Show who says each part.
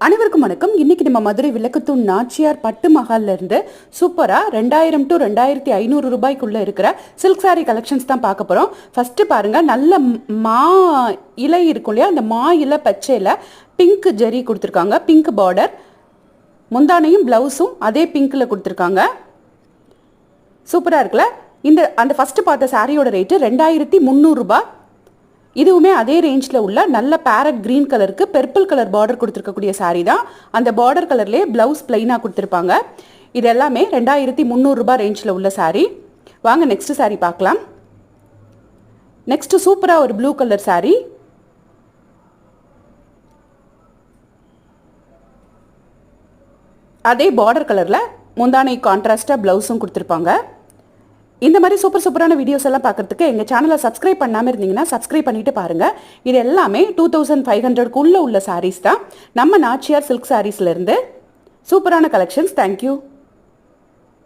Speaker 1: அனைவருக்கும் வணக்கம். இன்னைக்கு நம்ம மதுரை விளக்குத்தூண் நாச்சியார் பட்டு மஹால்ல இருந்து சூப்பரா 2000 to 2500 ரூபாய்க்குள்ள இருக்கிற சில்க் சாரி கலெக்ஷன்ஸ் தான் பார்க்க போறோம். ஃபர்ஸ்ட் பாருங்க, நல்ல மா இலை இருக்கும் இல்லையா, அந்த மா இலை பச்சையில பிங்க் ஜெரி கொடுத்துருக்காங்க. பிங்க் பார்டர், முந்தானையும் பிளவுஸும் அதே பிங்க்ல கொடுத்துருக்காங்க. சூப்பரா இருக்குல்ல. அந்த ஃபர்ஸ்ட் பார்த்த சாரியோட ரேட்டு 2300 ரூபாய். இதுவுமே அதே ரேஞ்சில் உள்ள நல்ல பேரட் கிரீன் கலருக்கு பெர்பிள் கலர் பார்டர் கொடுத்துருக்கக்கூடிய சாரீ தான். அந்த பார்டர் கலர்லேயே பிளவுஸ் பிளைனாக கொடுத்துருப்பாங்க. இது எல்லாமே 2300 ரூபாய் ரேஞ்சில் உள்ள சாரீ. வாங்க நெக்ஸ்ட் சாரீ பார்க்கலாம். நெக்ஸ்ட் சூப்பராக ஒரு ப்ளூ கலர் சாரீ. அதே பார்டர் கலரில் முந்தானை கான்ட்ராஸ்டாக ப்ளவுஸும் கொடுத்துருப்பாங்க. இந்த மாதிரி சூப்பரான வீடியோஸ் எல்லாம் பார்க்கறதுக்கு எங்கள் சேனலை சப்ஸ்கிரைப் பண்ணாமல் இருந்தீங்கன்னா சப்ஸ்கிரைப் பண்ணிட்டு பாருங்கள். இது எல்லாமே 2500க்குள்ளே உள்ள சாரீஸ் தான். நம்ம நாச்சியார் சில்க் சாரீஸ்லேருந்து சூப்பரான கலெக்ஷன்ஸ். தேங்க்யூ.